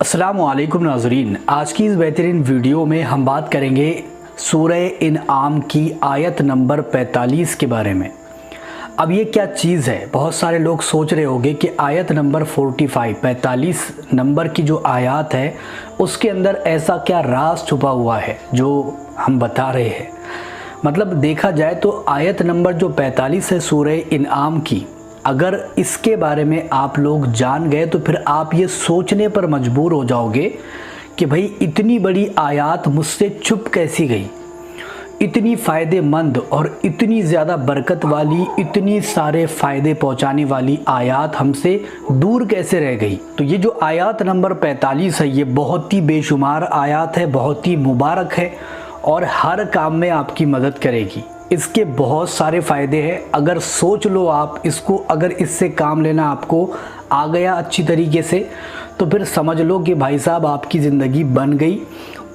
अस्सलामुअलैकुम नाज़रीन, आज की इस बेहतरीन वीडियो में हम बात करेंगे सूरह इनआम की आयत नंबर 45 के बारे में। अब ये क्या चीज़ है? बहुत सारे लोग सोच रहे होंगे कि आयत नंबर 45 नंबर की जो आयत है उसके अंदर ऐसा क्या राज छुपा हुआ है जो हम बता रहे हैं। मतलब देखा जाए तो आयत नंबर जो 45 है सूरह इनआम की, अगर इसके बारे में आप लोग जान गए तो फिर आप ये सोचने पर मजबूर हो जाओगे कि भाई इतनी बड़ी आयत मुझसे छुप कैसी गई, इतनी फ़ायदेमंद और इतनी ज़्यादा बरकत वाली, इतनी सारे फ़ायदे पहुंचाने वाली आयत हमसे दूर कैसे रह गई। तो ये जो आयत नंबर 45 है ये बहुत ही बेशुमार आयत है, बहुत ही मुबारक है और हर काम में आपकी मदद करेगी। इसके बहुत सारे फ़ायदे हैं। अगर सोच लो आप इसको, अगर इससे काम लेना आपको आ गया अच्छी तरीके से तो फिर समझ लो कि भाई साहब आपकी ज़िंदगी बन गई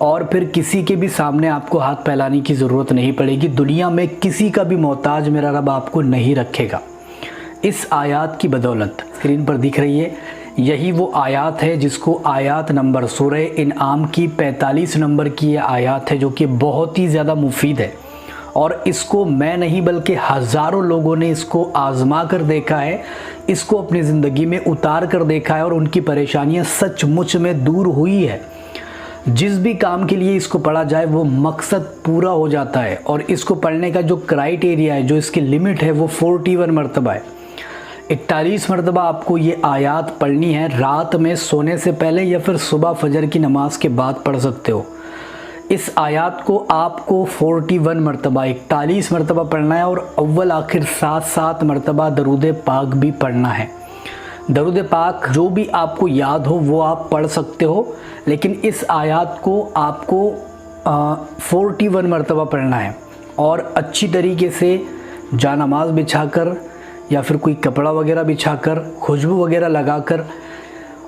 और फिर किसी के भी सामने आपको हाथ फैलाने की ज़रूरत नहीं पड़ेगी। दुनिया में किसी का भी मोहताज मेरा रब आपको नहीं रखेगा इस आयत की बदौलत। स्क्रीन पर दिख रही है, यही वो आयत है जिसको आयत नंबर सूरह इनआम की 45 नंबर की ये आयत है जो कि बहुत ही ज़्यादा मुफीद है और इसको मैं नहीं बल्कि हज़ारों लोगों ने इसको आज़मा कर देखा है, इसको अपनी ज़िंदगी में उतार कर देखा है और उनकी परेशानियां सचमुच में दूर हुई है। जिस भी काम के लिए इसको पढ़ा जाए वो मकसद पूरा हो जाता है और इसको पढ़ने का जो क्राइटेरिया है, जो इसकी लिमिट है वो 41 मरतबा है। 41 मरतबा आपको ये आयत पढ़नी है। रात में सोने से पहले या फिर सुबह फजर की नमाज के बाद पढ़ सकते हो। इस आयत को आपको 41 मरतबा 41 मरतबा पढ़ना है और अव्वल आखिर 7 मरतबा दरूद पाक भी पढ़ना है। दरूद पाक जो भी आपको याद हो वो आप पढ़ सकते हो, लेकिन इस आयत को आपको 41 मरतबा पढ़ना है और अच्छी तरीके से जानमाज बिछाकर या फिर कोई कपड़ा वगैरह बिछाकर, खुशबू वगैरह लगाकर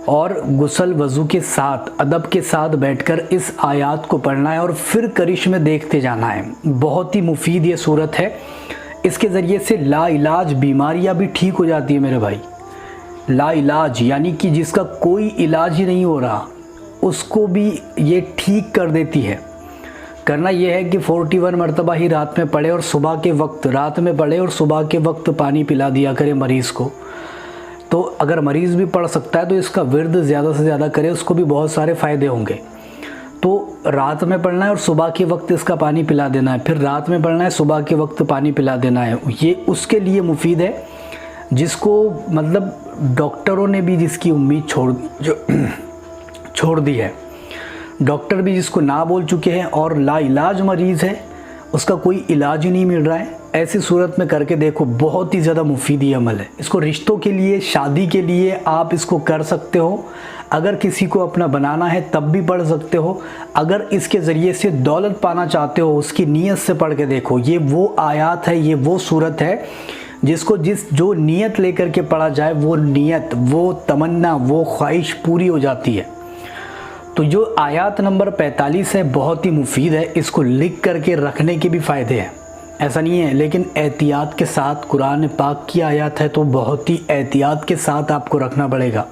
और गुस्ल वज़ू के साथ अदब के साथ बैठकर इस आयत को पढ़ना है और फिर करिश्मे देखते जाना है। बहुत ही मुफीद ये सूरत है। इसके ज़रिए से लाइलाज बीमारियां भी ठीक हो जाती है मेरे भाई। लाइलाज यानी कि जिसका कोई इलाज ही नहीं हो रहा उसको भी ये ठीक कर देती है। करना यह है कि 41 मरतबा ही रात में पढ़े और सुबह के वक्त, रात में पढ़े और सुबह के वक्त पानी पिला दिया करे मरीज़ को। तो अगर मरीज़ भी पढ़ सकता है तो इसका विर्द ज़्यादा से ज़्यादा करे, उसको भी बहुत सारे फ़ायदे होंगे। तो रात में पढ़ना है और सुबह के वक्त इसका पानी पिला देना है, फिर रात में पढ़ना है, सुबह के वक्त पानी पिला देना है। ये उसके लिए मुफीद है जिसको मतलब डॉक्टरों ने भी जिसकी उम्मीद छोड़ दी है। डॉक्टर भी जिसको ना बोल चुके हैं और लाइलाज मरीज़ है, उसका कोई इलाज ही नहीं मिल रहा है। ऐसी सूरत में करके देखो, बहुत ही ज़्यादा मुफीद ये अमल है। इसको रिश्तों के लिए, शादी के लिए आप इसको कर सकते हो। अगर किसी को अपना बनाना है तब भी पढ़ सकते हो। अगर इसके ज़रिए से दौलत पाना चाहते हो उसकी नीयत से पढ़ के देखो। ये वो आयत है, ये वो सूरत है जिसको जो नीयत लेकर के पढ़ा जाए वो नीयत, वो तमन्ना, वो ख्वाहिश पूरी हो जाती है। तो जो आयत नंबर 45 है बहुत ही मुफीद है। इसको लिख करके रखने के भी फ़ायदे हैं, ऐसा नहीं है, लेकिन एहतियात के साथ। कुरान पाक की आयत है तो बहुत ही एहतियात के साथ आपको रखना पड़ेगा।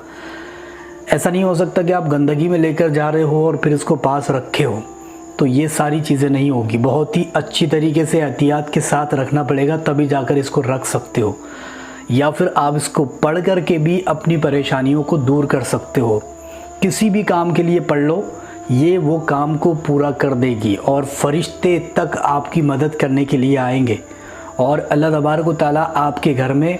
ऐसा नहीं हो सकता कि आप गंदगी में लेकर जा रहे हो और फिर इसको पास रखे हो, तो ये सारी चीज़ें नहीं होगी। बहुत ही अच्छी तरीके से एहतियात के साथ रखना पड़ेगा, तभी जाकर इसको रख सकते हो। या फिर आप इसको पढ़ कर के भी अपनी परेशानियों को दूर कर सकते हो। किसी भी काम के लिए पढ़ लो, ये वो काम को पूरा कर देगी और फरिश्ते तक आपकी मदद करने के लिए आएंगे और अल्लाह तबारक व तआला आपके घर में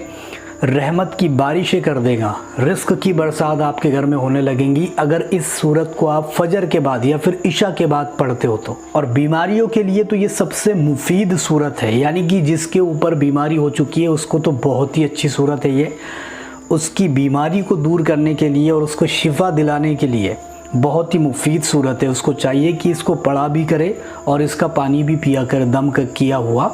रहमत की बारिशें कर देगा। रिस्क की बरसात आपके घर में होने लगेंगी अगर इस सूरत को आप फजर के बाद या फिर इशा के बाद पढ़ते हो तो। और बीमारियों के लिए तो ये सबसे मुफीद सूरत है, यानी कि जिसके ऊपर बीमारी हो चुकी है उसको तो बहुत ही अच्छी सूरत है ये। उसकी बीमारी को दूर करने के लिए और उसको शिफा दिलाने के लिए बहुत ही मुफीद सूरत है। उसको चाहिए कि इसको पढ़ा भी करे और इसका पानी भी पिया कर दम किया हुआ।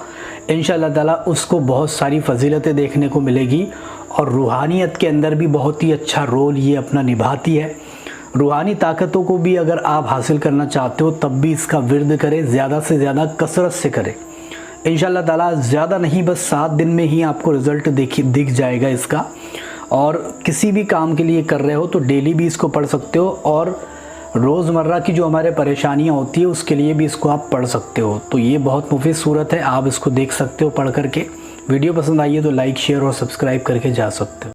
इंशाअल्लाह ताला उसको बहुत सारी फजीलतें देखने को मिलेगी और रूहानियत के अंदर भी बहुत ही अच्छा रोल ये अपना निभाती है। रूहानी ताकतों को भी अगर आप हासिल करना चाहते हो तब भी इसका विर्द करें, ज़्यादा से ज़्यादा कसरत से करें। इंशाअल्लाह ताला ज़्यादा नहीं, बस 7 दिन में ही आपको रिज़ल्ट दिख जाएगा इसका। और किसी भी काम के लिए कर रहे हो तो डेली भी इसको पढ़ सकते हो, और रोज़मर्रा की जो हमारे परेशानियां होती है उसके लिए भी इसको आप पढ़ सकते हो। तो ये बहुत मुफीद सूरत है, आप इसको देख सकते हो पढ़ करके। वीडियो पसंद आई है तो लाइक, शेयर और सब्सक्राइब करके जा सकते हो।